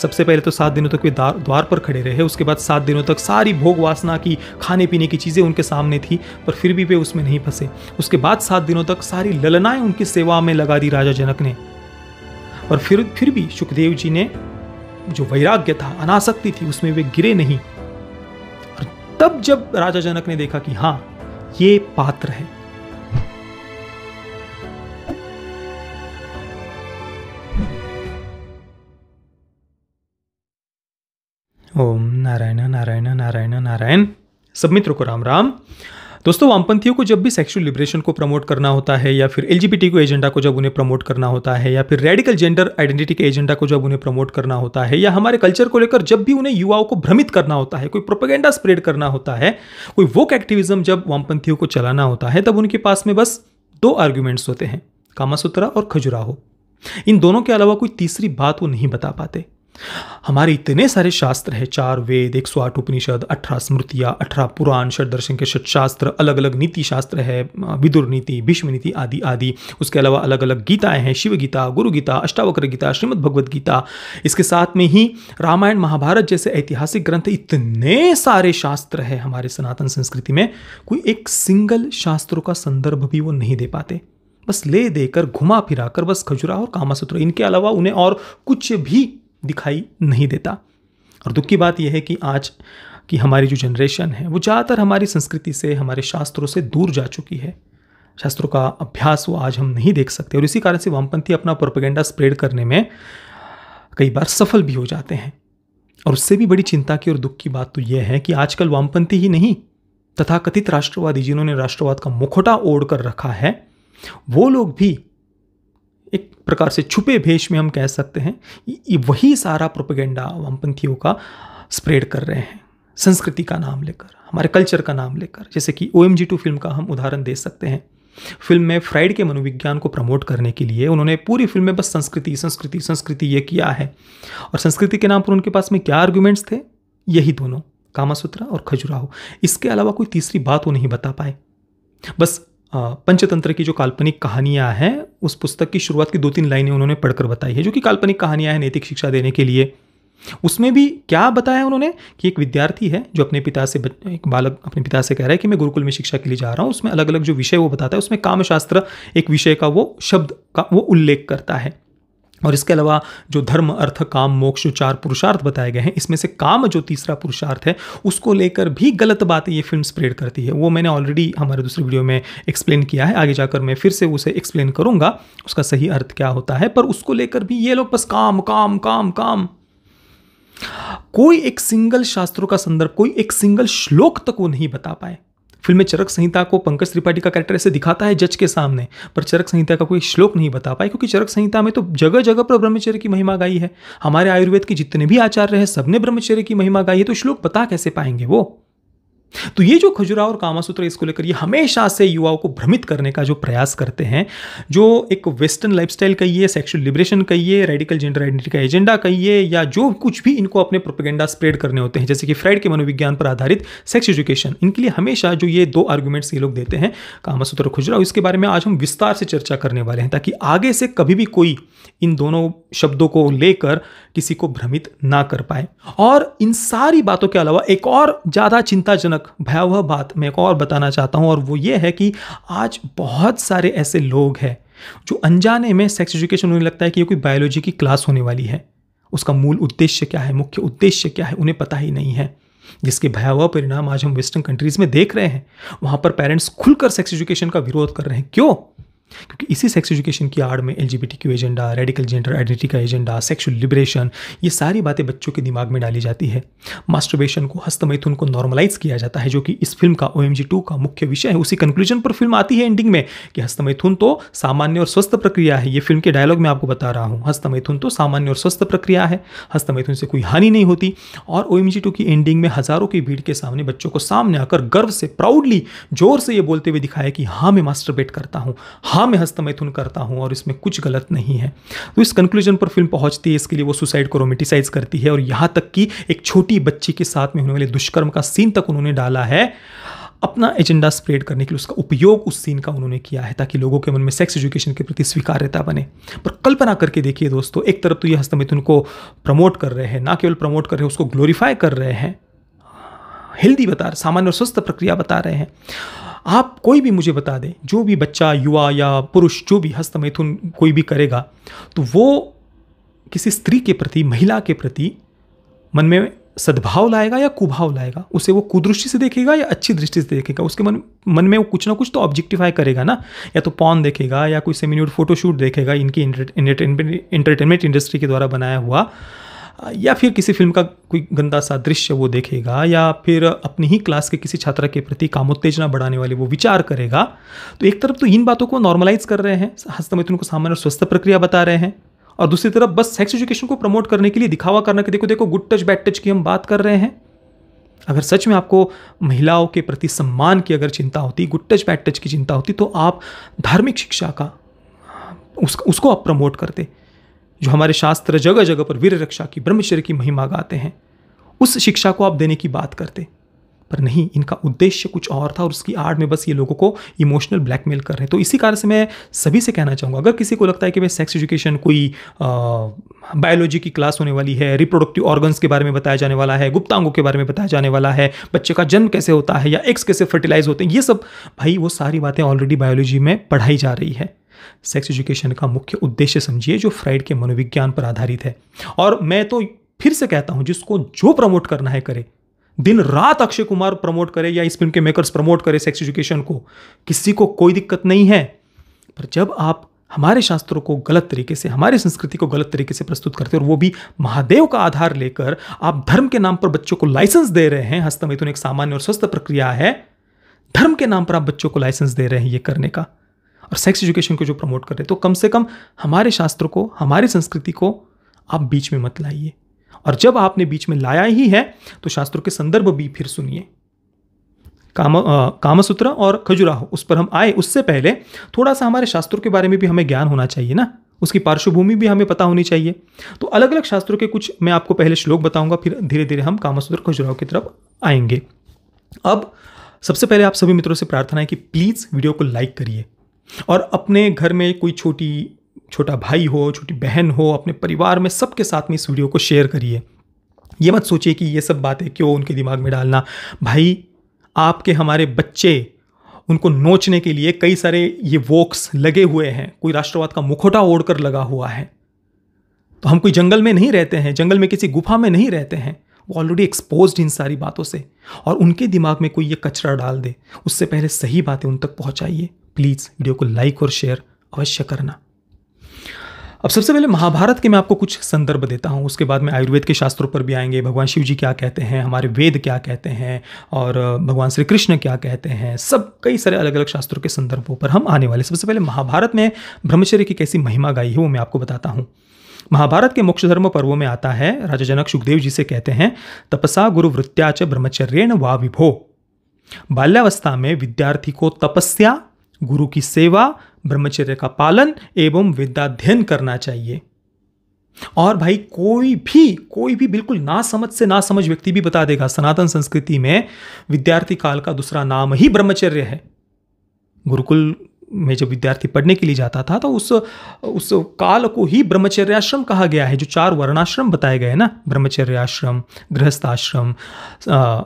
सबसे पहले तो 7 दिनों तक वे द्वार पर खड़े रहे, उसके बाद 7 दिनों तक सारी भोग वासना की खाने पीने की चीज़ें उनके सामने थी, पर फिर भी वे उसमें नहीं फंसे। उसके बाद 7 दिनों तक सारी ललनाएं उनकी सेवा में लगा दी राजा जनक ने, और फिर भी सुखदेव जी ने जो वैराग्य था, अनासक्ति थी, उसमें वे गिरे नहीं। और तब जब राजा जनक ने देखा कि हाँ ये पात्र है, ओम नारायण नारायण नारायण नारायण। सब मित्रों को राम राम। दोस्तों, वामपंथियों को जब भी सेक्सुअल लिबरेशन को प्रमोट करना होता है, या फिर एलजीबीटी को एजेंडा को जब उन्हें प्रमोट करना होता है, या फिर रेडिकल जेंडर आइडेंटिटी के एजेंडा को जब उन्हें प्रमोट करना होता है, या हमारे कल्चर को लेकर जब भी उन्हें युवाओं को भ्रमित करना होता है, कोई प्रोपेगेंडा स्प्रेड करना होता है, कोई वोक एक्टिविज्म जब वामपंथियों को चलाना होता है, तब उनके पास में बस 2 आर्ग्यूमेंट्स होते हैं, कामासूत्रा और खजुराहो। इन दोनों के अलावा कोई तीसरी बात वो नहीं बता पाते। हमारे इतने सारे शास्त्र हैं, 4 वेद, 108 उपनिषद, 18 स्मृतियाँ, 18 पुराण, षट दर्शन के षट शास्त्र, अलग अलग नीति शास्त्र है, विदुर नीति, भीष्म नीति आदि आदि। उसके अलावा अलग अलग गीताएं हैं, शिव गीता, गुरु गीता, अष्टावक्र गीता, श्रीमद् भगवद गीता। इसके साथ में ही रामायण महाभारत जैसे ऐतिहासिक ग्रंथ, इतने सारे शास्त्र हैं हमारे सनातन संस्कृति में। कोई एक सिंगल शास्त्रों का संदर्भ भी वो नहीं दे पाते, बस ले देकर घुमा फिरा कर बस खजुराहो और कामासूत्र, इनके अलावा उन्हें और कुछ भी दिखाई नहीं देता। और दुख की बात यह है कि आज की हमारी जो जनरेशन है वो ज़्यादातर हमारी संस्कृति से, हमारे शास्त्रों से दूर जा चुकी है। शास्त्रों का अभ्यास वो आज हम नहीं देख सकते, और इसी कारण से वामपंथी अपना प्रोपेगेंडा स्प्रेड करने में कई बार सफल भी हो जाते हैं। और उससे भी बड़ी चिंता की और दुख की बात तो यह है कि आजकल वामपंथी ही नहीं, तथाकथित राष्ट्रवादी, जिन्होंने राष्ट्रवाद का मुखौटा ओढ़ कर रखा है, वो लोग भी एक प्रकार से छुपे भेष में हम कह सकते हैं वही सारा प्रोपेगेंडा वामपंथियों का स्प्रेड कर रहे हैं, संस्कृति का नाम लेकर, हमारे कल्चर का नाम लेकर। जैसे कि OMG2 फिल्म का हम उदाहरण दे सकते हैं। फिल्म में फ्राइड के मनोविज्ञान को प्रमोट करने के लिए उन्होंने पूरी फिल्म में बस संस्कृति संस्कृति संस्कृति ये किया है। और संस्कृति के नाम पर उनके पास में क्या आर्ग्यूमेंट्स थे? यही दोनों, कामासूत्रा और खजुराहो। इसके अलावा कोई तीसरी बात वो नहीं बता पाए। बस पंचतंत्र की जो काल्पनिक कहानियां हैं, उस पुस्तक की शुरुआत की 2-3 लाइनें उन्होंने पढ़कर बताई है, जो कि काल्पनिक कहानियां हैं नैतिक शिक्षा देने के लिए। उसमें भी क्या बताया उन्होंने कि एक विद्यार्थी है जो अपने पिता से, एक बालक अपने पिता से कह रहा है कि मैं गुरुकुल में शिक्षा के लिए जा रहा हूँ। उसमें अलग अलग जो विषय वो बताता है, उसमें कामशास्त्र एक विषय का वो शब्द का वो उल्लेख करता है। और इसके अलावा जो धर्म, अर्थ, काम, मोक्ष, जो 4 पुरुषार्थ बताए गए हैं, इसमें से काम जो तीसरा पुरुषार्थ है, उसको लेकर भी गलत बातें ये फिल्म स्प्रेड करती है। वो मैंने ऑलरेडी हमारे दूसरे वीडियो में एक्सप्लेन किया है, आगे जाकर मैं फिर से उसे एक्सप्लेन करूंगा उसका सही अर्थ क्या होता है। पर उसको लेकर भी ये लोग बस काम काम काम काम, कोई एक सिंगल शास्त्रों का संदर्भ, कोई एक सिंगल श्लोक तक वो नहीं बता पाए। फिल्म में चरक संहिता को पंकज त्रिपाठी का कैरेक्टर ऐसे दिखाता है जज के सामने, पर चरक संहिता का कोई श्लोक नहीं बता पाए, क्योंकि चरक संहिता में तो जगह जगह पर ब्रह्मचर्य की महिमा गाई है। हमारे आयुर्वेद के जितने भी आचार्य हैं, सबने ब्रह्मचर्य की महिमा गाई है, तो श्लोक बता कैसे पाएंगे वो? तो ये जो खजुराहो और कामासूत्र, इसको लेकर ये हमेशा से युवाओं को भ्रमित करने का जो प्रयास करते हैं, जो एक वेस्टर्न लाइफस्टाइल कहिए, सेक्सुअल लिबरेशन कहिए, रेडिकल जेंडर आइडेंटिटी का एजेंडा कहिए, या जो कुछ भी इनको अपने प्रोपेगेंडा स्प्रेड करने होते हैं, जैसे कि फ्राइड के मनोविज्ञान पर आधारित सेक्स एजुकेशन, इनके लिए हमेशा जो ये 2 आर्गुमेंट्स ये लोग देते हैं, कामासूत्र और खजुराहो, इसके बारे में आज हम विस्तार से चर्चा करने वाले हैं, ताकि आगे से कभी भी कोई इन दोनों शब्दों को लेकर किसी को भ्रमित ना कर पाए। और इन सारी बातों के अलावा एक और ज़्यादा चिंताजनक भयावह बात मैं एक और बताना चाहता हूं, और वो ये है कि आज बहुत सारे ऐसे लोग हैं जो अनजाने में सेक्स एजुकेशन, उन्हें लगता है कि ये कोई बायोलॉजी की क्लास होने वाली है, उसका मूल उद्देश्य क्या है, मुख्य उद्देश्य क्या है, उन्हें पता ही नहीं है, जिसके भयावह परिणाम आज हम वेस्टर्न कंट्रीज में देख रहे हैं। वहां पर पेरेंट्स खुलकर सेक्स एजुकेशन का विरोध कर रहे हैं। क्यों? क्योंकि इसी सेक्स एजुकेशन की आड़ में LGBTQ agenda, radical gender identity का एजेंडा, सेक्सुअल लिबरेशन, ये सारी बातें बच्चों के दिमाग में डाली जाती है। मास्टरबेशन को, हस्तमैथुन को नॉर्मलाइज किया जाता है, जो कि इस फिल्म का OMG2 का मुख्य विषय है। उसी कंक्लूजन पर फिल्म आती है एंडिंग में कि हस्तमैथुन तो सामान्य और स्वस्थ प्रक्रिया है। ये फिल्म के डायलॉग में आपको बता रहा हूँ, हस्तमैथुन तो सामान्य और स्वस्थ प्रक्रिया है, हस्तमैथुन से कोई हानि नहीं होती। और OMG2 की एंडिंग में हजारों की भीड़ के सामने बच्चों को सामने आकर गर्व से, प्राउडली, जोर से ये बोलते हुए दिखाया कि हाँ मैं मास्टरबेट करता हूँ, हाँ मैं हस्तमैथुन करता हूं और इसमें कुछ गलत नहीं है। तो इस कंक्लूजन पर फिल्म पहुंचती है। इसके लिए वो सुसाइड को रोमेटिसाइज करती है, और यहां तक कि एक छोटी बच्ची के साथ में होने वाले दुष्कर्म का सीन तक उन्होंने डाला है। अपना एजेंडा स्प्रेड करने के लिए उसका उपयोग उस सीन का उन्होंने किया है, ताकि लोगों के मन में सेक्स एजुकेशन के प्रति स्वीकार्यता बने। पर कल्पना करके देखिए दोस्तों, एक तरफ तो ये हस्तमैथुन को प्रमोट कर रहे हैं, ना केवल प्रमोट कर रहे हैं, उसको ग्लोरीफाई कर रहे हैं, हेल्दी बता रहे, सामान्य और स्वस्थ प्रक्रिया बता रहे हैं। आप कोई भी मुझे बता दें, जो भी बच्चा, युवा या पुरुष जो भी हस्तमैथुन कोई भी करेगा, तो वो किसी स्त्री के प्रति, महिला के प्रति मन में सद्भाव लाएगा या कुभाव लाएगा? उसे वो कुदृष्टि से देखेगा या अच्छी दृष्टि से देखेगा? उसके मन में वो कुछ ना कुछ तो ऑब्जेक्टिफाई करेगा ना, या तो पॉर्न देखेगा या कोई सेमी न्यूड फोटोशूट देखेगा इनकी एंटरटेनमेंट इंडस्ट्री के द्वारा बनाया हुआ, या फिर किसी फिल्म का कोई गंदा सा दृश्य वो देखेगा, या फिर अपनी ही क्लास के किसी छात्र के प्रति कामोत्तेजना बढ़ाने वाले वो विचार करेगा। तो एक तरफ तो इन बातों को नॉर्मलाइज कर रहे हैं, हस्तमैथुन को सामान्य और स्वस्थ प्रक्रिया बता रहे हैं, और दूसरी तरफ बस सेक्स एजुकेशन को प्रमोट करने के लिए दिखावा करने के, देखो देखो गुड टच बैड टच की हम बात कर रहे हैं। अगर सच में आपको महिलाओं के प्रति सम्मान की अगर चिंता होती, गुड टच बैड टच की चिंता होती, तो आप धार्मिक शिक्षा का उसको आप प्रमोट करते। जो हमारे शास्त्र जगह जगह पर वीर रक्षा की, ब्रह्मचर्य की महिमा गाते हैं, उस शिक्षा को आप देने की बात करते। पर नहीं, इनका उद्देश्य कुछ और था और उसकी आड़ में बस ये लोगों को इमोशनल ब्लैकमेल कर रहे हैं। तो इसी कारण से मैं सभी से कहना चाहूँगा, अगर किसी को लगता है कि भाई सेक्स एजुकेशन कोई बायोलॉजी की क्लास होने वाली है, रिप्रोडक्टिव ऑर्गन्स के बारे में बताया जाने वाला है, गुप्तांगों के बारे में बताया जाने वाला है, बच्चे का जन्म कैसे होता है या एग्स कैसे फर्टिलाइज होते हैं, ये सब भाई वो सारी बातें ऑलरेडी बायोलॉजी में पढ़ाई जा रही है। सेक्स एजुकेशन का मुख्य उद्देश्य समझिए जो फ्राइड के मनोविज्ञान पर आधारित है। और मैं तो फिर से कहता हूं, जिसको जो प्रमोट करना है करे, दिन रात अक्षय कुमार प्रमोट करे या इस फिल्म के मेकर्स प्रमोट करे सेक्स एजुकेशन को, किसी को कोई दिक्कत नहीं है। पर जब आप हमारे शास्त्रों को गलत तरीके से, हमारी संस्कृति को गलत तरीके से प्रस्तुत करते हैं, और वो भी महादेव का आधार लेकर आप धर्म के नाम पर बच्चों को लाइसेंस दे रहे हैं, हस्तमैथुन एक सामान्य और स्वस्थ प्रक्रिया है, धर्म के नाम पर आप बच्चों को लाइसेंस दे रहे हैं ये करने का, और सेक्स एजुकेशन को जो प्रमोट कर रहे हैं, तो कम से कम हमारे शास्त्रों को, हमारी संस्कृति को आप बीच में मत लाइए। और जब आपने बीच में लाया ही है तो शास्त्रों के संदर्भ भी फिर सुनिए। कामसूत्र और खजुराहो, उस पर हम आए उससे पहले थोड़ा सा हमारे शास्त्रों के बारे में भी हमें ज्ञान होना चाहिए ना, उसकी पार्श्वभूमि भी हमें पता होनी चाहिए। तो अलग अलग शास्त्रों के कुछ मैं आपको पहले श्लोक बताऊंगा, फिर धीरे धीरे हम कामसूत्र खजुराहो की तरफ आएंगे। अब सबसे पहले आप सभी मित्रों से प्रार्थना है कि प्लीज़ वीडियो को लाइक करिए, और अपने घर में कोई छोटा भाई हो, छोटी बहन हो, अपने परिवार में सबके साथ में इस वीडियो को शेयर करिए। ये मत सोचिए कि ये सब बातें क्यों उनके दिमाग में डालना। भाई, आपके हमारे बच्चे, उनको नोचने के लिए कई सारे ये वोक्स लगे हुए हैं, कोई राष्ट्रवाद का मुखौटा ओढ़कर लगा हुआ है। तो हम कोई जंगल में नहीं रहते हैं, जंगल में किसी गुफा में नहीं रहते हैं, वो ऑलरेडी एक्सपोज्ड इन सारी बातों से, और उनके दिमाग में कोई ये कचरा डाल दे, उससे पहले सही बातें उन तक पहुंचाइए। प्लीज़ वीडियो को लाइक और शेयर अवश्य करना। अब सबसे पहले महाभारत के मैं आपको कुछ संदर्भ देता हूँ, उसके बाद में आयुर्वेद के शास्त्रों पर भी आएंगे, भगवान शिव जी क्या कहते हैं, हमारे वेद क्या कहते हैं, और भगवान श्री कृष्ण क्या कहते हैं, सब कई सारे अलग अलग शास्त्रों के संदर्भों पर हम आने वाले। सबसे पहले महाभारत में ब्रह्मचर्य की कैसी महिमा गाई है वो मैं आपको बताता हूँ। महाभारत के मोक्ष धर्म पर्वों में आता है, राजा जनक सुखदेव जी से कहते हैं, तपसा गुरु वृत्त्या च ब्रह्मचर्येण वा विभो। बाल्यावस्था में विद्यार्थी को तपस्या, गुरु की सेवा, ब्रह्मचर्य का पालन एवं विद्याध्ययन करना चाहिए। और भाई कोई भी बिल्कुल ना समझ व्यक्ति भी बता देगा, सनातन संस्कृति में विद्यार्थी काल का दूसरा नाम ही ब्रह्मचर्य है। गुरुकुल में जब विद्यार्थी पढ़ने के लिए जाता था तो उस काल को ही ब्रह्मचर्याश्रम कहा गया है। जो 4 वर्णाश्रम बताए गए ना, ब्रह्मचर्याश्रम, गृहस्थाश्रम,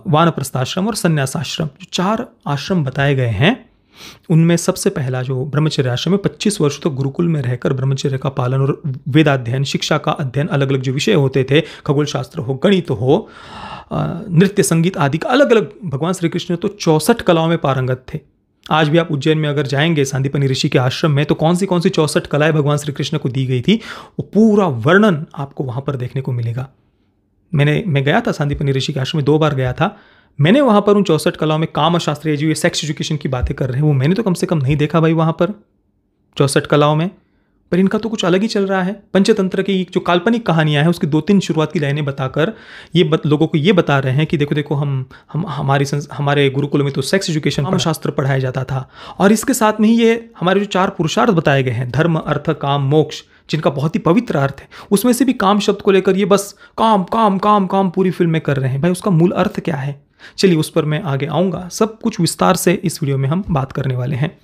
वानप्रस्थाश्रम और संन्यासाश्रम, जो 4 आश्रम बताए गए हैं, उनमें सबसे पहला जो ब्रह्मचर्य आश्रम में 25 वर्ष तक गुरुकुल में रहकर ब्रह्मचर्य का पालन और वेदाध्ययन, शिक्षा का अध्ययन, अलग अलग जो विषय होते थे, खगोल शास्त्र हो, गणित हो, नृत्य संगीत आदि का अलग अलग, भगवान श्री कृष्ण तो 64 कलाओं में पारंगत थे। आज भी आप उज्जैन में अगर जाएंगे सांदीपनि ऋषि के आश्रम में, तो कौन सी 64 कलाएं भगवान श्री कृष्ण को दी गई थी, वो पूरा वर्णन आपको वहाँ पर देखने को मिलेगा। मैं गया था सांदीपनि ऋषि के आश्रम में, 2 बार गया था। मैंने वहाँ पर उन 64 कलाओं में काम शास्त्र, जो ये सेक्स एजुकेशन की बातें कर रहे हैं, वो मैंने तो कम से कम नहीं देखा भाई वहाँ पर 64 कलाओं में। पर इनका तो कुछ अलग ही चल रहा है। पंचतंत्र की जो काल्पनिक कहानियाँ हैं, उसकी 2-3 शुरुआत की लाइनें बताकर ये लोगों को ये बता रहे हैं कि देखो देखो हमारे गुरुकुल में तो सेक्स एजुकेशन, काम शास्त्र पढ़ाया जाता था, और इसके साथ में ही ये हमारे जो 4 पुरुषार्थ बताए गए हैं, धर्म, अर्थ, काम, मोक्ष, जिनका बहुत ही पवित्र अर्थ है, उसमें से भी काम शब्द को लेकर ये बस काम काम काम काम पूरी फिल्म में कर रहे हैं। भाई उसका मूल अर्थ क्या है? चलिए उस पर मैं आगे आऊँगा, सब कुछ विस्तार से इस वीडियो में हम बात करने वाले हैं।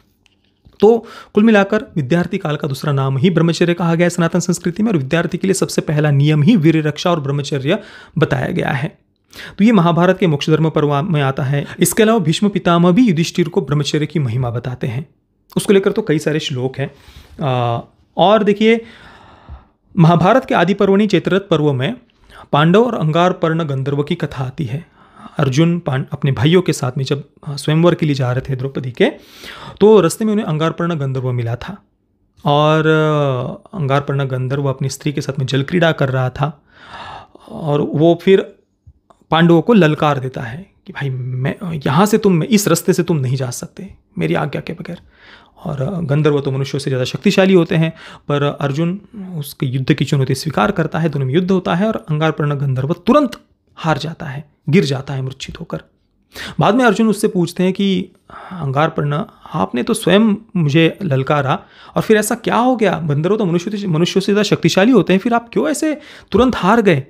तो कुल मिलाकर विद्यार्थी काल का दूसरा नाम ही ब्रह्मचर्य कहा गया है सनातन संस्कृति में, और विद्यार्थी के लिए सबसे पहला नियम ही वीर्य रक्षा और ब्रह्मचर्य बताया गया है। तो ये महाभारत के मोक्ष धर्म पर्व में आता है। इसके अलावा भीष्म पितामह भी युधिष्ठिर को ब्रह्मचर्य की महिमा बताते हैं। उसको लेकर तो कई सारे श्लोक हैं। और देखिए, महाभारत के आदि पर्वणि चैत्ररथ पर्व में पांडव और अंगारपर्ण गंधर्व की कथा आती है। अर्जुन अपने भाइयों के साथ में जब स्वयंवर के लिए जा रहे थे द्रौपदी के, तो रास्ते में उन्हें अंगारपर्ण गंधर्व मिला था, और अंगारपर्ण गंधर्व अपनी स्त्री के साथ में जल क्रीड़ा कर रहा था, और वो फिर पांडवों को ललकार देता है कि भाई मैं यहाँ से इस रास्ते से तुम नहीं जा सकते मेरी आज्ञा के बगैर। और गंधर्व तो मनुष्यों से ज़्यादा शक्तिशाली होते हैं, पर अर्जुन उसके युद्ध की चुनौती स्वीकार करता है, दोनों में युद्ध होता है और अंगारपर्ण गंधर्व तुरंत हार जाता है, गिर जाता है मूर्छित होकर। बाद में अर्जुन उससे पूछते हैं कि अंगारपर्ण, आपने तो स्वयं मुझे ललकारा और फिर ऐसा क्या हो गया? गंधर्व तो मनुष्यों से ज़्यादा शक्तिशाली होते हैं, फिर आप क्यों ऐसे तुरंत हार गए?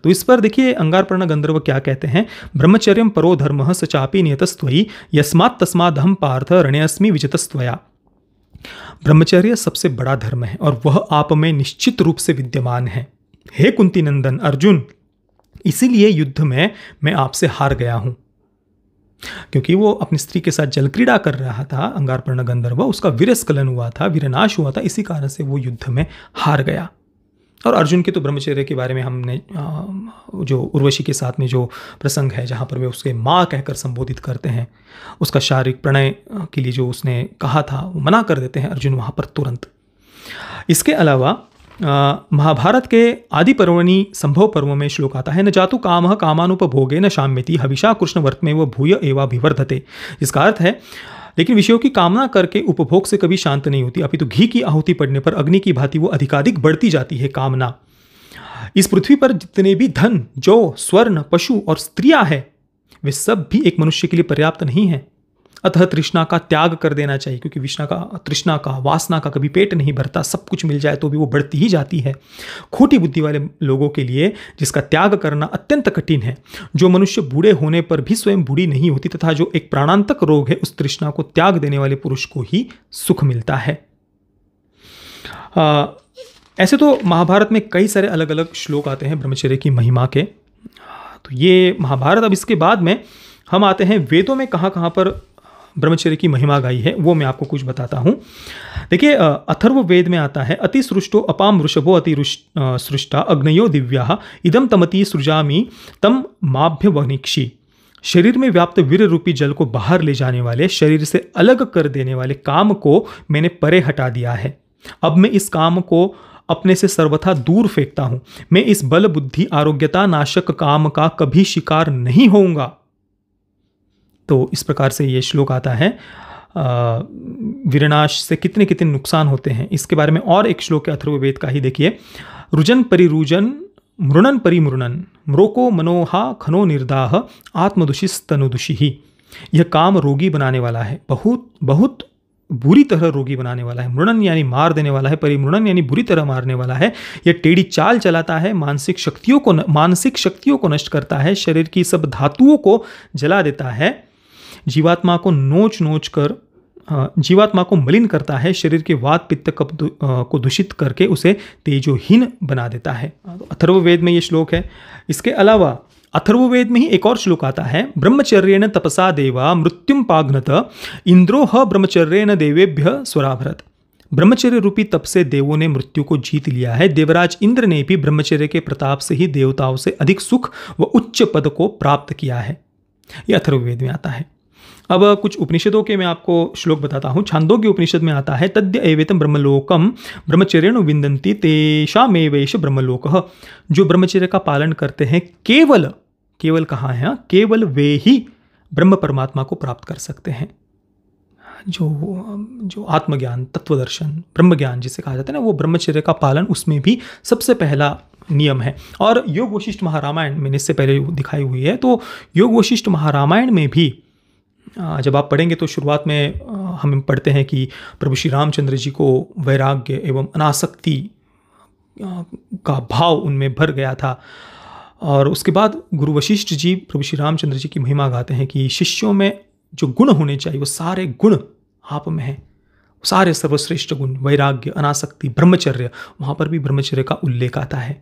तो इस पर देखिए अंगारपर्ण गंधर्व क्या कहते हैं। ब्रह्मचर्यम परो धर्मः स चापि नियतस्त्वयि यस्मात् तस्मादहं पार्थ रणेऽस्मि विजितस्त्वया। ब्रह्मचर्य सबसे बड़ा धर्म है और वह आप में निश्चित रूप से विद्यमान है। हे कुंती नंदन अर्जुन, इसीलिए युद्ध में मैं आपसे हार गया हूं। क्योंकि वो अपनी स्त्री के साथ जल क्रीड़ा कर रहा था अंगारपर्ण गंधर्व, उसका वीरस्खलन हुआ था, वीरनाश हुआ था, इसी कारण से वो युद्ध में हार गया। और अर्जुन के तो ब्रह्मचर्य के बारे में हमने जो उर्वशी के साथ में जो प्रसंग है जहाँ पर वे उसके माँ कहकर संबोधित करते हैं, उसका शारीरिक प्रणय के लिए जो उसने कहा था वो मना कर देते हैं अर्जुन वहाँ पर तुरंत। इसके अलावा महाभारत के आदि पर्वणि संभव पर्व में श्लोक आता है, न जातु कामः कामानुपभोगे न शाम्यति हविषा कृष्णवर्तमेव भूय एवाभिवर्धते। इसका अर्थ है, लेकिन विषयों की कामना करके उपभोग से कभी शांत नहीं होती, अपितु घी की आहुति पड़ने पर अग्नि की भांति वो अधिकाधिक बढ़ती जाती है कामना। इस पृथ्वी पर जितने भी धन, जौ, स्वर्ण, पशु और स्त्रियां हैं, वे सब भी एक मनुष्य के लिए पर्याप्त नहीं है। अतः तृष्णा का त्याग कर देना चाहिए, क्योंकि तृष्णा का, वासना का कभी पेट नहीं भरता। सब कुछ मिल जाए तो भी वो बढ़ती ही जाती है। खोटी बुद्धि वाले लोगों के लिए जिसका त्याग करना अत्यंत कठिन है, जो मनुष्य बूढ़े होने पर भी स्वयं बूढ़ी नहीं होती, तथा जो एक प्राणांतक रोग है, उस तृष्णा को त्याग देने वाले पुरुष को ही सुख मिलता है। ऐसे तो महाभारत में कई सारे अलग अलग श्लोक आते हैं ब्रह्मचर्य की महिमा के। तो ये महाभारत। अब इसके बाद में हम आते हैं वेदों में कहाँ कहाँ पर ब्रह्मचर्य की महिमा गाई है, वो मैं आपको कुछ बताता हूँ। देखिए, अथर्व वेद में आता है, अति सृष्टो अपाम वृषभो अति सृष्टा अग्नयो दिव्या इदम तमति सृजामि तम माभ्य वनिक्षी। शरीर में व्याप्त वीर रूपी जल को बाहर ले जाने वाले, शरीर से अलग कर देने वाले काम को मैंने परे हटा दिया है। अब मैं इस काम को अपने से सर्वथा दूर फेंकता हूँ। मैं इस बल बुद्धि आरोग्यता नाशक काम का कभी शिकार नहीं होऊंगा। तो इस प्रकार से ये श्लोक आता है। विरनाश से कितने कितने नुकसान होते हैं, इसके बारे में और एक श्लोक है अथर्ववेद का ही। देखिए, रुजन परिरुजन मृणन परिमृणन म्रोको मनोहा खनो निर्दाह आत्मदुषिस्तनुदुषि ही। यह काम रोगी बनाने वाला है, बहुत बहुत बुरी तरह रोगी बनाने वाला है। मृणन यानी मार देने वाला है, परिमृणन यानी बुरी तरह मारने वाला है। यह टेढ़ी चाल चलाता है, मानसिक शक्तियों को नष्ट करता है, शरीर की सब धातुओं को जला देता है, जीवात्मा को मलिन करता है, शरीर के वात पित्त कफ को दूषित करके उसे तेजोहीन बना देता है। अथर्ववेद में ये श्लोक है। इसके अलावा अथर्ववेद में ही एक और श्लोक आता है, ब्रह्मचर्येण तपसा देवा मृत्युम पाघ्नत इंद्रो ह ब्रह्मचर्येण देवेभ्य स्वराभरत। ब्रह्मचर्य रूपी तप से देवों ने मृत्यु को जीत लिया है। देवराज इंद्र ने भी ब्रह्मचर्य के प्रताप से ही देवताओं से अधिक सुख व उच्च पद को प्राप्त किया है। यह अथर्ववेद में आता है। अब कुछ उपनिषदों के मैं आपको श्लोक बताता हूँ। छांदोग्य उपनिषद में आता है, तद्य एवेतम ब्रह्मलोकम ब्रह्मचर्येण विन्दन्ति तेषामेवैष ब्रह्मलोकः। जो ब्रह्मचर्य का पालन करते हैं, केवल कहाँ है, केवल वे ही ब्रह्म परमात्मा को प्राप्त कर सकते हैं। जो आत्मज्ञान, तत्वदर्शन, ब्रह्म ज्ञान जिसे कहा जाता है ना, वो ब्रह्मचर्य का पालन उसमें भी सबसे पहला नियम है। और योग वशिष्ठ महारामायण मैंने इससे पहले दिखाई हुई है, तो योग वशिष्ठ महारामायण में भी जब आप पढ़ेंगे तो शुरुआत में हम पढ़ते हैं कि प्रभु श्री रामचंद्र जी को वैराग्य एवं अनासक्ति का भाव उनमें भर गया था, और उसके बाद गुरु वशिष्ठ जी प्रभु श्री रामचंद्र जी की महिमा गाते हैं कि शिष्यों में जो गुण होने चाहिए वो सारे गुण आप में हैं, सारे सर्वश्रेष्ठ गुण, वैराग्य, अनासक्ति, ब्रह्मचर्य, वहाँ पर भी ब्रह्मचर्य का उल्लेख आता है।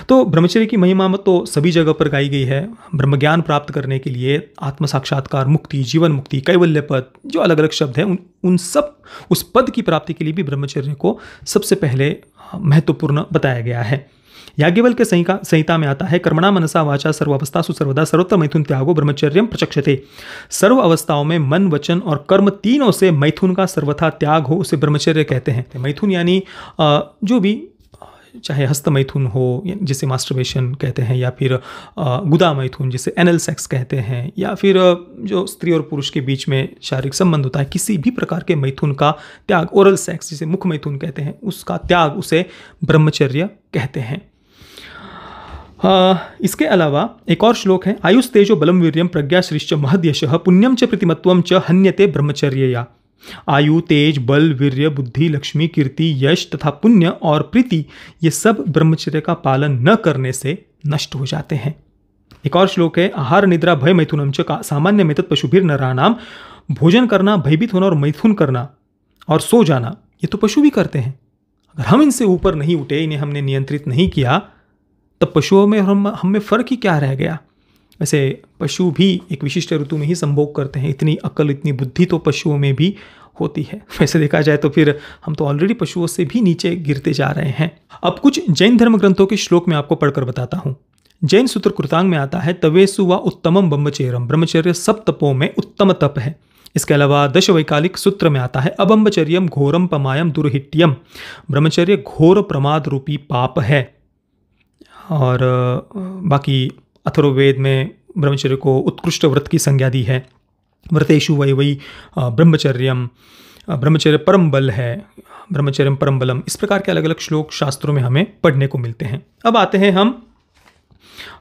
तो ब्रह्मचर्य की महिमा तो सभी जगह पर गाई गई है। ब्रह्म ज्ञान प्राप्त करने के लिए आत्म साक्षात्कार, मुक्ति, जीवन मुक्ति, कैवल्य पद, जो अलग अलग शब्द हैं उन सब उस पद की प्राप्ति के लिए भी ब्रह्मचर्य को सबसे पहले महत्वपूर्ण बताया गया है। याज्ञवल्क्य संहिता में आता है, कर्मणा मनसा वाचा सर्वावस्थासु सर्वदा सर्वत्र मैथुन त्यागो ब्रह्मचर्यम प्रचक्षते। सर्व अवस्थाओं में मन, वचन और कर्म तीनों से मैथुन का सर्वथा त्याग हो उसे ब्रह्मचर्य कहते हैं। मैथुन यानी जो भी, चाहे हस्त मैथुन हो जिसे मास्टरबेशन कहते हैं, या फिर गुदा मैथुन जिसे एनल सेक्स कहते हैं, या फिर जो स्त्री और पुरुष के बीच में शारीरिक संबंध होता है, किसी भी प्रकार के मैथुन का त्याग, ओरल सेक्स जिसे मुख मैथुन कहते हैं, उसका त्याग उसे ब्रह्मचर्य कहते हैं। इसके अलावा एक और श्लोक है, आयुष तेजो बलम वीर्यम प्रज्ञा श्रीश्च महद्यशः पुण्यम च प्रतिमत्वम च हन्यते ब्रह्मचर्यया। आयु, तेज, बल, वीर्य, बुद्धि, लक्ष्मी, कीर्ति, यश तथा पुण्य और प्रीति, ये सब ब्रह्मचर्य का पालन न करने से नष्ट हो जाते हैं। एक और श्लोक है, आहार निद्रा भय मैथुनम च सामान्य मेतद पशुभिर नराणाम। भोजन करना, भयभीत होना और मैथुन करना और सो जाना, ये तो पशु भी करते हैं। अगर हम इनसे ऊपर नहीं उठे, इन्हें हमने नियंत्रित नहीं किया, तब पशुओं में हम में फर्क ही क्या रह गया। वैसे पशु भी एक विशिष्ट ऋतु में ही संभोग करते हैं, इतनी अक्ल, इतनी बुद्धि तो पशुओं में भी होती है। वैसे देखा जाए तो फिर हम तो ऑलरेडी पशुओं से भी नीचे गिरते जा रहे हैं। अब कुछ जैन धर्म ग्रंथों के श्लोक मैं आपको पढ़कर बताता हूँ। जैन सूत्र कृतांग में आता है, तवेसु व उत्तमम ब्रह्मचर्यम, ब्रह्मचर्य सब तपों में उत्तम तप है। इसके अलावा दश वैकालिक सूत्र में आता है, अबम्बचर्यम घोरम पमायम दुर्हित्यम, ब्रह्मचर्य घोर प्रमाद रूपी पाप है। और बाकी अथर्ववेद में ब्रह्मचर्य को उत्कृष्ट व्रत की संज्ञा दी है। व्रतेषु वै ब्रह्मचर्यम, ब्रह्मचर्य परम बल है, ब्रह्मचर्यम परम बलम। इस प्रकार के अलग अलग श्लोक शास्त्रों में हमें पढ़ने को मिलते हैं। अब आते हैं हम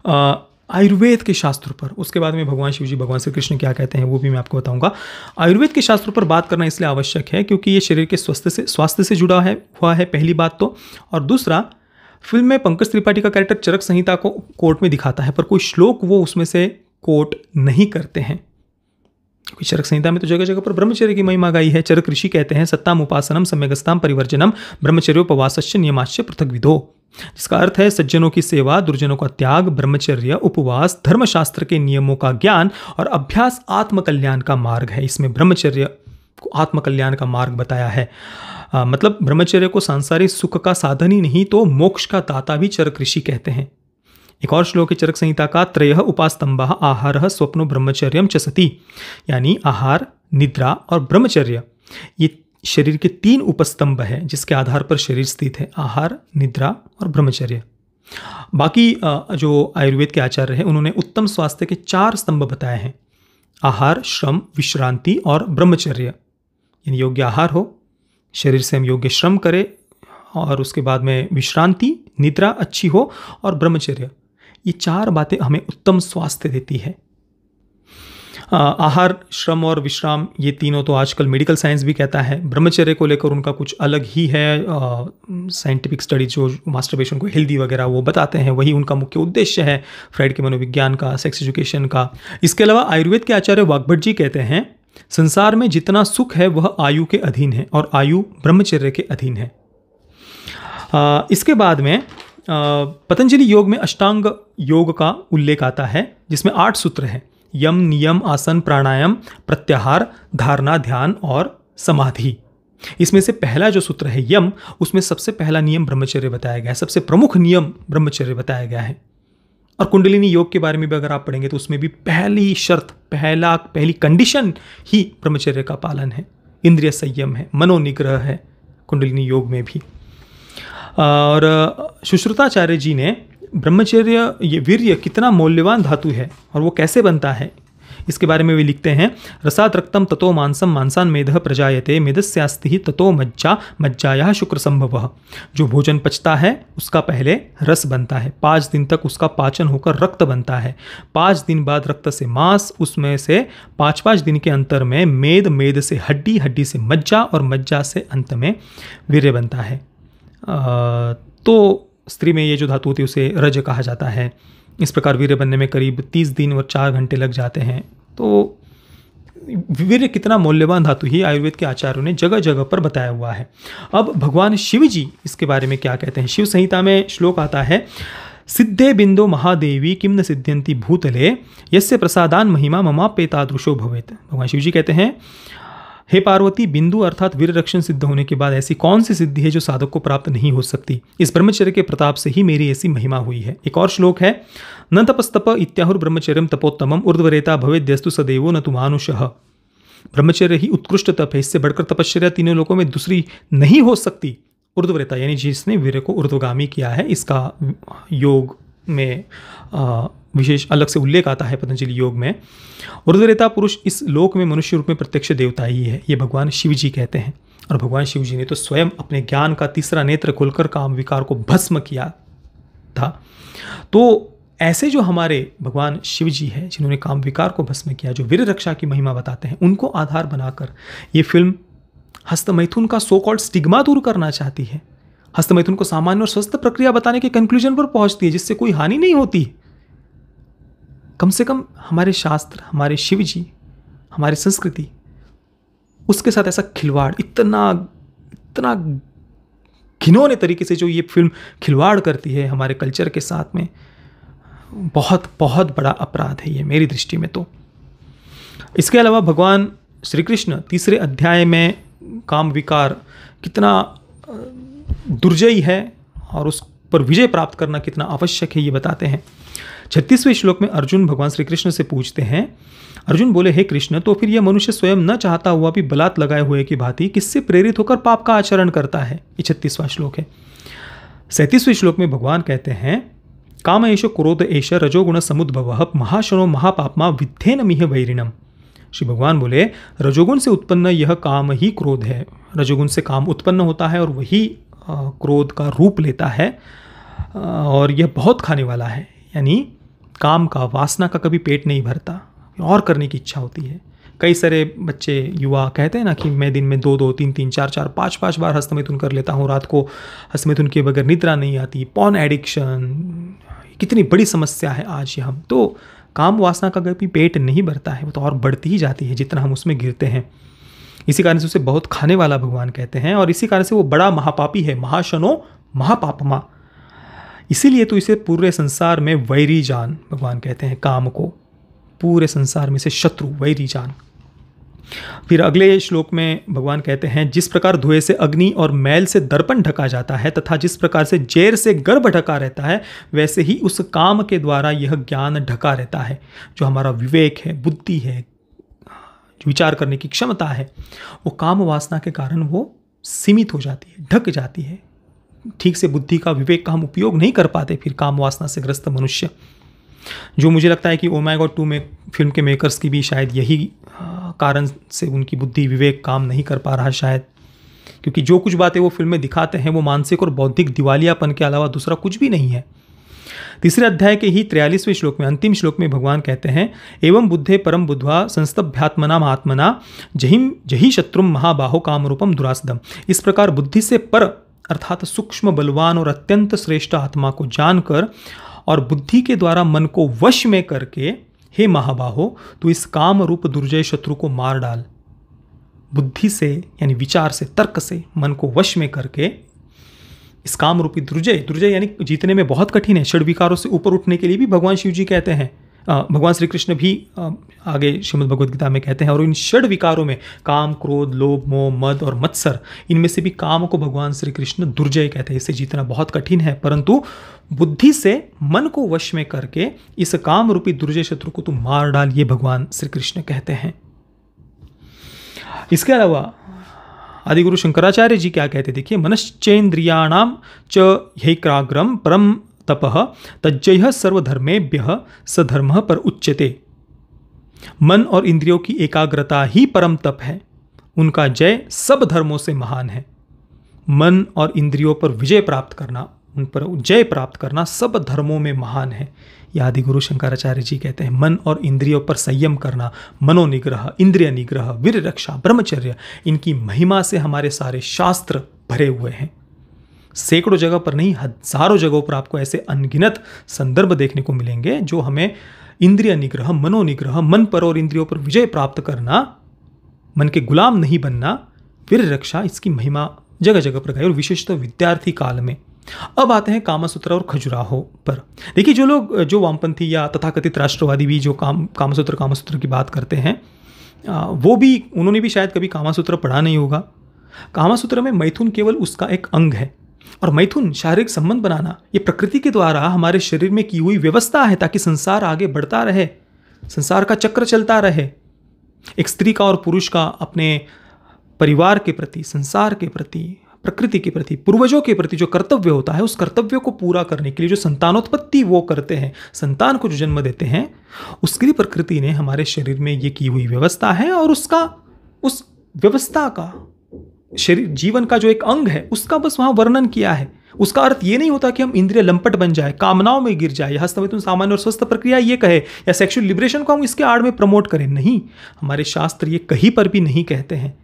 आयुर्वेद के शास्त्रों पर। उसके बाद में भगवान शिव जी, भगवान श्री कृष्ण क्या कहते हैं वो भी मैं आपको बताऊंगा। आयुर्वेद के शास्त्रों पर बात करना इसलिए आवश्यक है क्योंकि ये शरीर के स्वास्थ्य से जुड़ा हुआ है, पहली बात तो। और दूसरा, फिल्म में पंकज त्रिपाठी का कैरेक्टर चरक संहिता को कोर्ट में दिखाता है, पर कोई श्लोक वो उसमें से कोट नहीं करते हैं। क्योंकि चरक संहिता में तो जगह जगह पर ब्रह्मचर्य की महिमा गाई है। चरक ऋषि कहते हैं, सत्ताम उपासनम सम्यगस्ताम परिवर्जनम ब्रह्मचर्योपवासश्च नियमाश्च पृथक विदो, जिसका अर्थ है सज्जनों की सेवा, दुर्जनों का त्याग, ब्रह्मचर्य, उपवास, धर्मशास्त्र के नियमों का ज्ञान और अभ्यास आत्मकल्याण का मार्ग है। इसमें ब्रह्मचर्य को आत्मकल्याण का मार्ग बताया है। मतलब ब्रह्मचर्य को सांसारिक सुख का साधन ही नहीं तो मोक्ष का दाता भी चरक ऋषि कहते हैं। एक और श्लोक है चरक संहिता का, त्रयः उपास्तंभः आहारः स्वप्नो ब्रह्मचर्यम च सति, यानी आहार, निद्रा और ब्रह्मचर्य, ये शरीर के 3 उपस्तंभ है जिसके आधार पर शरीर स्थित है। आहार, निद्रा और ब्रह्मचर्य। बाकी जो आयुर्वेद के आचार्य हैं उन्होंने उत्तम स्वास्थ्य के 4 स्तंभ बताए हैं, आहार, श्रम, विश्रांति और ब्रह्मचर्य। यानी योग्य आहार हो, शरीर से हम योग्य श्रम करें, और उसके बाद में विश्रांति, निद्रा अच्छी हो और ब्रह्मचर्य। ये 4 बातें हमें उत्तम स्वास्थ्य देती है। आहार, श्रम और विश्राम, ये तीनों तो आजकल मेडिकल साइंस भी कहता है। ब्रह्मचर्य को लेकर उनका कुछ अलग ही है। साइंटिफिक स्टडी जो मास्टरबेशन को हेल्दी वगैरह वो बताते हैं, वही उनका मुख्य उद्देश्य है, फ्राइड के मनोविज्ञान का, सेक्स एजुकेशन का। इसके अलावा आयुर्वेद के आचार्य वाग्भट जी कहते हैं, संसार में जितना सुख है वह आयु के अधीन है और आयु ब्रह्मचर्य के अधीन है। इसके बाद में पतंजलि योग में अष्टांग योग का उल्लेख आता है जिसमें 8 सूत्र हैं, यम, नियम, आसन, प्राणायाम, प्रत्याहार, धारणा, ध्यान और समाधि। इसमें से पहला जो सूत्र है यम, उसमें सबसे पहला नियम ब्रह्मचर्य बताया गया है, सबसे प्रमुख नियम ब्रह्मचर्य बताया गया है। और कुंडलिनी योग के बारे में भी अगर आप पढ़ेंगे तो उसमें भी पहली शर्त, पहली कंडीशन ही ब्रह्मचर्य का पालन है, इंद्रिय संयम है, मनोनिग्रह है कुंडलिनी योग में भी। और सुश्रुताचार्य जी ने ब्रह्मचर्य, ये वीर्य कितना मौल्यवान धातु है और वो कैसे बनता है, इसके बारे में भी लिखते हैं, रसाद रक्तम ततो मांसम मांसान मेधः प्रजायते मेधस्यास्ति ततो मज्जा मज्जायाः शुक्र संभवः। जो भोजन पचता है उसका पहले रस बनता है, 5 दिन तक उसका पाचन होकर रक्त बनता है, 5 दिन बाद रक्त से मांस, उसमें से 5-5 दिन के अंतर में मेद, मेद से हड्डी, हड्डी से मज्जा और मज्जा से अंत में वीर्य बनता है। तो स्त्री में ये जो धातु होती है उसे रज कहा जाता है। इस प्रकार वीर्य बनने में करीब 30 दिन और 4 घंटे लग जाते हैं। तो वीर्य कितना मूल्यवान धातु ही आयुर्वेद के आचार्यों ने जगह जगह पर बताया हुआ है। अब भगवान शिव जी इसके बारे में क्या कहते हैं। शिव संहिता में श्लोक आता है, सिद्धे बिंदो महादेवी किम न सिद्ध्यंति भूतले यस्य प्रसादान महिमा ममाप्येतादृशो भवेत्। भगवान शिव जी कहते हैं, हे पार्वती, बिंदु अर्थात वीर रक्षण सिद्ध होने के बाद ऐसी कौन सी सिद्धि है जो साधक को प्राप्त नहीं हो सकती। इस ब्रह्मचर्य के प्रताप से ही मेरी ऐसी महिमा हुई है। एक और श्लोक है, न तपस्तप इत्याहुर ब्रह्मचर्यम तपोत्तमम ऊर्ध्वरेता भवेद्यस्तु सदैवो न तु मानुषः। ब्रह्मचर्य ही उत्कृष्ट तप है, इससे बढ़कर तपश्चर्या तीनों लोकों में दूसरी नहीं हो सकती। ऊर्ध्वरेता यानी जिसने वीर्य को ऊर्ध्वगामी किया है, इसका योग में विशेष अलग से उल्लेख आता है पतंजलि योग में। ऊर्ध्वरेता पुरुष इस लोक में मनुष्य रूप में प्रत्यक्ष देवता ही है, ये भगवान शिव जी कहते हैं। और भगवान शिव जी ने तो स्वयं अपने ज्ञान का तीसरा नेत्र खोलकर काम विकार को भस्म किया था। तो ऐसे जो हमारे भगवान शिव जी हैं, जिन्होंने काम विकार को भस्म किया, जो वीर रक्षा की महिमा बताते हैं, उनको आधार बनाकर ये फिल्म हस्तमैथुन का सो कॉल्ड स्टिग्मा दूर करना चाहती है। हस्तमैथुन को सामान्य और स्वस्थ प्रक्रिया बताने के कंक्लूजन पर पहुंचती है, जिससे कोई हानि नहीं होती। कम से कम हमारे शास्त्र, हमारे शिव जी, हमारी संस्कृति, उसके साथ ऐसा खिलवाड़, इतना इतना घिनौने तरीके से जो ये फिल्म खिलवाड़ करती है हमारे कल्चर के साथ में, बहुत बहुत बड़ा अपराध है ये मेरी दृष्टि में। तो इसके अलावा भगवान श्री कृष्ण तीसरे अध्याय में काम विकार कितना दुर्जयी है और उस पर विजय प्राप्त करना कितना आवश्यक है ये बताते हैं। 36वें श्लोक में अर्जुन भगवान श्री कृष्ण से पूछते हैं, अर्जुन बोले, हे कृष्ण, तो फिर यह मनुष्य स्वयं न चाहता हुआ भी बलात् लगाए हुए की भांति किससे प्रेरित होकर पाप का आचरण करता है। ये 36वां श्लोक है। 37वें श्लोक में भगवान कहते हैं, काम एष क्रोध एष रजोगुण समुद्भवः महाशनो महापापमा विद्धेन मिह वैरिणम। श्री भगवान बोले, रजोगुण से उत्पन्न यह काम ही क्रोध है। रजोगुण से काम उत्पन्न होता है और वही क्रोध का रूप लेता है और यह बहुत खाने वाला है। यानी काम का, वासना का कभी पेट नहीं भरता और करने की इच्छा होती है। कई सारे बच्चे, युवा कहते हैं ना कि मैं दिन में 2-2, 3-3, 4-4, 5-5 बार हस्तमैथुन कर लेता हूँ, रात को हस्तमैथुन के बगैर निद्रा नहीं आती। पॉर्न एडिक्शन कितनी बड़ी समस्या है आज ये हम। तो काम वासना का कभी पेट नहीं भरता है, वो तो और बढ़ती ही जाती है जितना हम उसमें गिरते हैं। इसी कारण से उसे बहुत खाने वाला भगवान कहते हैं और इसी कारण से वो बड़ा महापापी है, महाशनो महापापमा। इसीलिए तो इसे पूरे संसार में वैरी जान भगवान कहते हैं। काम को पूरे संसार में से शत्रु, वैरी जान। फिर अगले श्लोक में भगवान कहते हैं, जिस प्रकार धुएं से अग्नि और मैल से दर्पण ढका जाता है तथा जिस प्रकार से जैर से गर्भ ढका रहता है, वैसे ही उस काम के द्वारा यह ज्ञान ढका रहता है। जो हमारा विवेक है, बुद्धि है, जो विचार करने की क्षमता है, वो काम वासना के कारण वो सीमित हो जाती है, ढक जाती है। ठीक से बुद्धि का, विवेक का हम उपयोग नहीं कर पाते फिर काम वासना से ग्रस्त मनुष्य। जो मुझे लगता है कि ओ माय गॉड 2 में फिल्म के मेकर्स की भी शायद यही कारण से उनकी बुद्धि, विवेक काम नहीं कर पा रहा शायद, क्योंकि जो कुछ बातें वो फिल्म में दिखाते हैं वो मानसिक और बौद्धिक दिवालियापन के अलावा दूसरा कुछ भी नहीं है। तीसरे अध्याय के ही 43वें श्लोक में, अंतिम श्लोक में भगवान कहते हैं, एवं बुद्धे परम बुद्ध्वा संस्तभ्यात्मना आत्मना जही शत्रुम महाबाहो काम रूपम दुरासदम। इस प्रकार बुद्धि से पर अर्थात सूक्ष्म, बलवान और अत्यंत श्रेष्ठ आत्मा को जानकर और बुद्धि के द्वारा मन को वश में करके, हे महाबाहो, तो इस काम रूप दुर्जय शत्रु को मार डाल। बुद्धि से यानी विचार से, तर्क से मन को वश में करके इस काम रूपी दुर्जय यानी जीतने में बहुत कठिन है। षड विकारों से ऊपर उठने के लिए भी भगवान शिव जी कहते हैं, भगवान श्री कृष्ण भी आगे श्रीमद् भगवद गीता में कहते हैं। और इन षड विकारों में काम, क्रोध, लोभ, मोह, मद और मत्सर, इनमें से भी काम को भगवान श्री कृष्ण दुर्जय कहते हैं। इसे जीतना बहुत कठिन है, परंतु बुद्धि से मन को वश में करके इस काम रूपी दुर्जय शत्रु को तुम मार डाल, ये भगवान श्री कृष्ण कहते हैं। इसके अलावा आदिगुरु शंकराचार्य जी क्या कहते, देखिए, मनश्चेन्द्रियाणाम च ह्यैकाग्रम परम तपः तज्जयः सर्वधर्मेभ्यः सधर्मः पर उच्यते। मन और इंद्रियों की एकाग्रता ही परम तप है, उनका जय सब धर्मों से महान है। मन और इंद्रियों पर विजय प्राप्त करना, उन पर जय प्राप्त करना सब धर्मों में महान है। यह आदिगुरु शंकराचार्य जी कहते हैं। मन और इंद्रियों पर संयम करना, मनोनिग्रह, इंद्रिय निग्रह, वीर रक्षा, ब्रह्मचर्य, इनकी महिमा से हमारे सारे शास्त्र भरे हुए हैं। सैकड़ों जगह पर नहीं, हजारों जगहों पर आपको ऐसे अनगिनत संदर्भ देखने को मिलेंगे जो हमें इंद्रिय निग्रह, मनोनिग्रह, मन पर और इंद्रियों पर विजय प्राप्त करना, मन के गुलाम नहीं बनना, वीर रक्षा, इसकी महिमा जगह जगह पर गाई, और विशेषतः विद्यार्थी काल में। अब आते हैं कामसूत्र और खजुराहो पर। देखिए, जो लोग, जो वामपंथी या तथाकथित राष्ट्रवादी भी जो कामसूत्र की बात करते हैं, वो भी, उन्होंने भी शायद कभी कामसूत्र पढ़ा नहीं होगा। कामसूत्र में मैथुन केवल उसका एक अंग है, और मैथुन शारीरिक संबंध बनाना ये प्रकृति के द्वारा हमारे शरीर में की हुई व्यवस्था है ताकि संसार आगे बढ़ता रहे, संसार का चक्र चलता रहे। एक स्त्री का और पुरुष का अपने परिवार के प्रति, संसार के प्रति, प्रकृति के प्रति, पूर्वजों के प्रति जो कर्तव्य होता है, उस कर्तव्य को पूरा करने के लिए जो संतानोत्पत्ति वो करते हैं, संतान को जो जन्म देते हैं, उसके लिए प्रकृति ने हमारे शरीर में ये की हुई व्यवस्था है, और उस व्यवस्था का शरीर, जीवन का जो एक अंग है, उसका बस वहां वर्णन किया है। उसका अर्थ ये नहीं होता कि हम इंद्रिय लंपट बन जाए, कामनाओं में गिर जाए, हस्तमैथुन सामान्य और स्वस्थ प्रक्रिया ये कहे, या सेक्सुअल लिबरेशन को हम इसके आड़ में प्रमोट करें। नहीं, हमारे शास्त्र ये कहीं पर भी नहीं कहते हैं।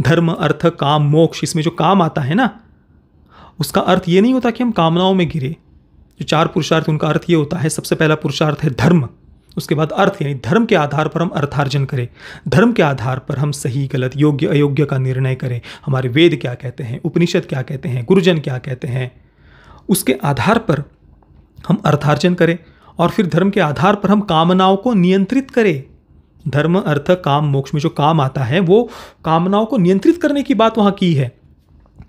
धर्म, अर्थ, काम, मोक्ष, इसमें जो काम आता है ना, उसका अर्थ ये नहीं होता कि हम कामनाओं में गिरे। जो 4 पुरुषार्थ, उनका अर्थ ये होता है, सबसे पहला पुरुषार्थ है धर्म, उसके बाद अर्थ, यानी धर्म के आधार पर हम अर्थार्जन करें, धर्म के आधार पर हम सही गलत, योग्य अयोग्य का निर्णय करें, हमारे वेद क्या कहते हैं, उपनिषद क्या कहते हैं, गुरुजन क्या कहते हैं, उसके आधार पर हम अर्थार्जन करें, और फिर धर्म के आधार पर हम कामनाओं को नियंत्रित करें। धर्म, अर्थ, काम, मोक्ष में जो काम आता है, वो कामनाओं को नियंत्रित करने की बात वहां की है,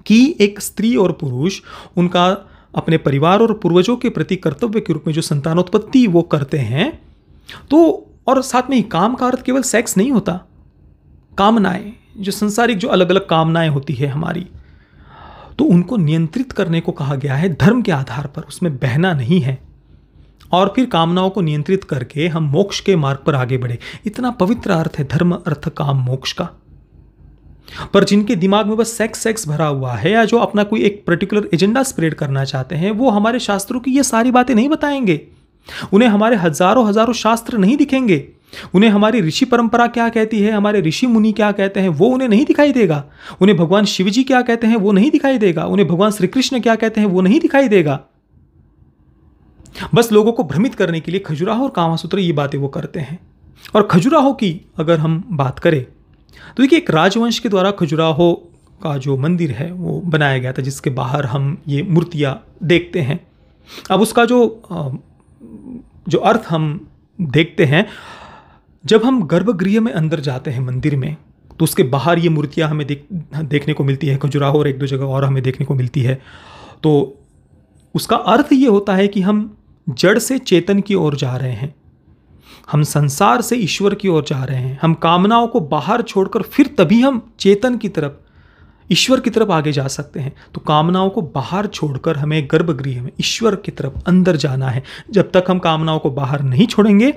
कि एक स्त्री और पुरुष उनका अपने परिवार और पूर्वजों के प्रति कर्तव्य के रूप में जो संतानोत्पत्ति वो करते हैं, तो, और साथ में ही काम का अर्थ केवल सेक्स नहीं होता, कामनाएं, जो संसारिक जो अलग अलग कामनाएं होती है हमारी, तो उनको नियंत्रित करने को कहा गया है धर्म के आधार पर, उसमें बहना नहीं है। और फिर कामनाओं को नियंत्रित करके हम मोक्ष के मार्ग पर आगे बढ़े। इतना पवित्र अर्थ है धर्म, अर्थ, काम, मोक्ष का। पर जिनके दिमाग में बस सेक्स भरा हुआ है, या जो अपना कोई एक पर्टिकुलर एजेंडा स्प्रेड करना चाहते हैं, वो हमारे शास्त्रों की ये सारी बातें नहीं बताएंगे। उन्हें हमारे हजारों शास्त्र नहीं दिखेंगे। उन्हें हमारी ऋषि परंपरा क्या कहती है, हमारे ऋषि मुनि क्या कहते हैं, वो उन्हें नहीं दिखाई देगा। उन्हें भगवान शिव जी क्या कहते हैं, वो नहीं दिखाई देगा। उन्हें भगवान श्री कृष्ण क्या कहते हैं, वो नहीं दिखाई देगा। बस लोगों को भ्रमित करने के लिए खजुराहो और कामसूत्र ये बातें वो करते हैं। और खजुराहो की अगर हम बात करें, तो देखिए, एक राजवंश के द्वारा खजुराहो का जो मंदिर है वो बनाया गया था, जिसके बाहर हम ये मूर्तियां देखते हैं। अब उसका जो अर्थ हम देखते हैं, जब हम गर्भगृह में अंदर जाते हैं मंदिर में, तो उसके बाहर ये मूर्तियां हमें देखने को मिलती है, खजुराहो और 1-2 जगह और हमें देखने को मिलती है। तो उसका अर्थ ये होता है कि हम जड़ से चेतन की ओर जा रहे हैं, हम संसार से ईश्वर की ओर जा रहे हैं। हम कामनाओं को बाहर छोड़कर फिर तभी हम चेतन की तरफ, ईश्वर की तरफ आगे जा सकते हैं। तो कामनाओं को बाहर छोड़कर हमें गर्भगृह में ईश्वर की तरफ अंदर जाना है। जब तक हम कामनाओं को बाहर नहीं छोड़ेंगे,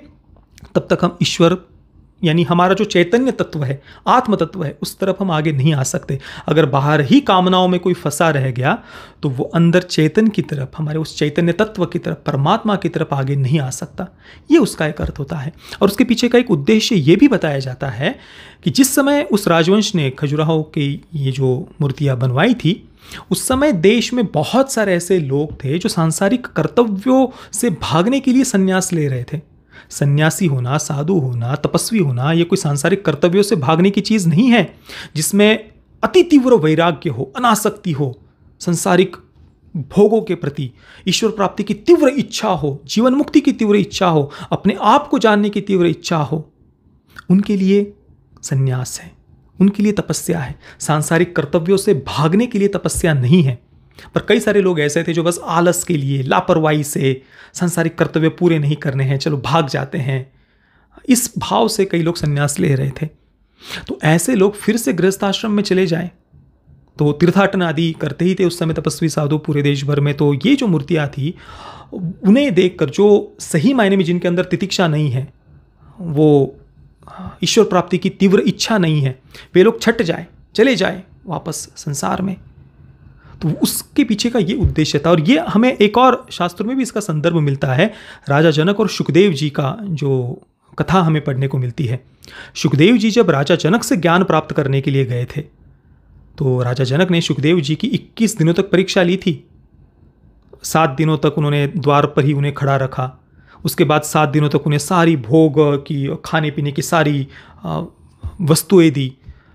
तब तक हम ईश्वर, यानी हमारा जो चैतन्य तत्व है, आत्म तत्व है, उस तरफ हम आगे नहीं आ सकते। अगर बाहर ही कामनाओं में कोई फंसा रह गया, तो वो अंदर चेतन की तरफ, हमारे उस चैतन्य तत्व की तरफ, परमात्मा की तरफ आगे नहीं आ सकता। ये उसका एक अर्थ होता है। और उसके पीछे का एक उद्देश्य ये भी बताया जाता है कि जिस समय उस राजवंश ने खजुराहो की ये जो मूर्तियाँ बनवाई थी, उस समय देश में बहुत सारे ऐसे लोग थे जो सांसारिक कर्तव्यों से भागने के लिए संन्यास ले रहे थे। सन्यासी होना, साधु होना, तपस्वी होना, ये कोई सांसारिक कर्तव्यों से भागने की चीज नहीं है, जिसमें अति तीव्र वैराग्य हो, अनासक्ति हो, संसारिक भोगों के प्रति ईश्वर प्राप्ति की तीव्र इच्छा हो, जीवन मुक्ति की तीव्र इच्छा हो, अपने आप को जानने की तीव्र इच्छा हो, उनके लिए सन्यास है, उनके लिए तपस्या है। सांसारिक कर्तव्यों से भागने के लिए तपस्या नहीं है। पर कई सारे लोग ऐसे थे जो बस आलस के लिए, लापरवाही से, सांसारिक कर्तव्य पूरे नहीं करने हैं, चलो भाग जाते हैं, इस भाव से कई लोग संन्यास ले रहे थे। तो ऐसे लोग फिर से गृहस्थाश्रम में चले जाएं, तो तीर्थाटन आदि करते ही थे उस समय तपस्वी साधु पूरे देश भर में। तो ये जो मूर्तियाँ थी, उन्हें देखकर जो सही मायने में जिनके अंदर तितिक्षा नहीं है, वो ईश्वर प्राप्ति की तीव्र इच्छा नहीं है, वे लोग छट जाए, चले जाए वापस संसार में। तो उसके पीछे का ये उद्देश्य था। और ये हमें एक और शास्त्रों में भी इसका संदर्भ मिलता है। राजा जनक और सुखदेव जी का जो कथा हमें पढ़ने को मिलती है। सुखदेव जी जब राजा जनक से ज्ञान प्राप्त करने के लिए गए थे, तो राजा जनक ने सुखदेव जी की 21 दिनों तक परीक्षा ली थी। 7 दिनों तक उन्होंने द्वार पर ही उन्हें खड़ा रखा। उसके बाद 7 दिनों तक उन्हें सारी भोग की, खाने पीने की सारी वस्तुएं दी,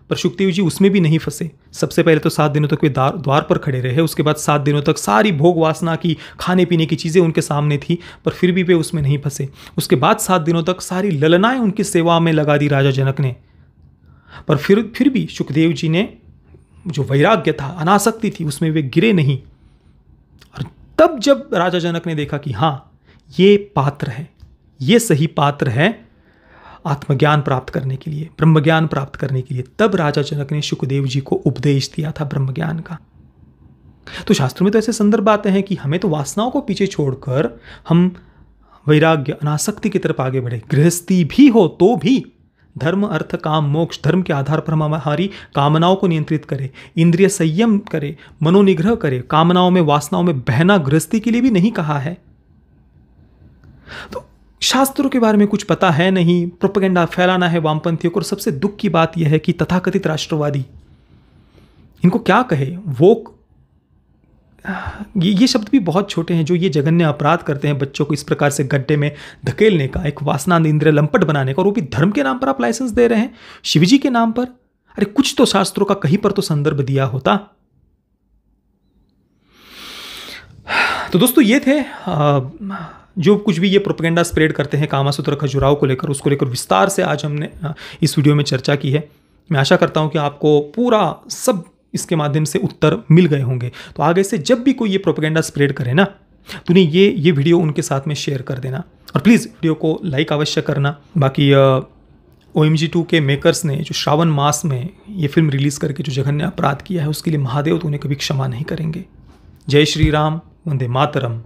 पर सुखदेव जी उसमें भी नहीं फंसे। सबसे पहले तो 7 दिनों तक वे द्वार पर खड़े रहे, उसके बाद 7 दिनों तक सारी भोग वासना की, खाने पीने की चीज़ें उनके सामने थी, पर फिर भी वे उसमें नहीं फंसे। उसके बाद 7 दिनों तक सारी ललनाएं उनकी सेवा में लगा दी राजा जनक ने, पर फिर भी सुखदेव जी ने जो वैराग्य था, अनासक्ति थी, उसमें वे गिरे नहीं। और तब जब राजा जनक ने देखा कि हाँ, ये पात्र है, ये सही पात्र है आत्मज्ञान प्राप्त करने के लिए, ब्रह्मज्ञान प्राप्त करने के लिए, तब राजा जनक ने सुखदेव जी को उपदेश दिया था ब्रह्मज्ञान का। तो शास्त्रों में तो ऐसे संदर्भ आते हैं कि हमें तो वासनाओं को पीछे छोड़कर हम वैराग्य, अनासक्ति की तरफ आगे बढ़े। गृहस्थी भी हो तो भी धर्म, अर्थ, काम, मोक्ष, धर्म के आधार पर हम हमारी कामनाओं को नियंत्रित करें, इंद्रिय संयम करें, मनोनिग्रह करें। कामनाओं में, वासनाओं में बहना गृहस्थी के लिए भी नहीं कहा है। तो शास्त्रों के बारे में कुछ पता है नहीं, प्रोपेगेंडा फैलाना है वामपंथियों को। और सबसे दुख की बात यह है कि तथाकथित राष्ट्रवादी, इनको क्या कहे, वो ये शब्द भी बहुत छोटे हैं, जो ये जघन्य अपराध करते हैं बच्चों को इस प्रकार से गड्ढे में धकेलने का, एक वासना इंद्रिय लंपट बनाने का, और वो भी धर्म के नाम पर आप लाइसेंस दे रहे हैं, शिवजी के नाम पर। अरे कुछ तो शास्त्रों का कहीं पर तो संदर्भ दिया होता। तो दोस्तों, ये थे जो कुछ भी ये प्रोपेगेंडा स्प्रेड करते हैं कामासूत्र खजुराहो को लेकर, उसको लेकर विस्तार से आज हमने इस वीडियो में चर्चा की है। मैं आशा करता हूं कि आपको पूरा सब इसके माध्यम से उत्तर मिल गए होंगे। तो आगे से जब भी कोई ये प्रोपेगेंडा स्प्रेड करे ना, तो उन्हें ये वीडियो उनके साथ में शेयर कर देना, और प्लीज़ वीडियो को लाइक अवश्य करना। बाकी OMG2 के मेकर्स ने जो श्रावण मास में ये फिल्म रिलीज़ करके जो जघन्य अपराध किया है, उसके लिए महादेव तो उन्हें कभी क्षमा नहीं करेंगे। जय श्री राम, वंदे मातरम।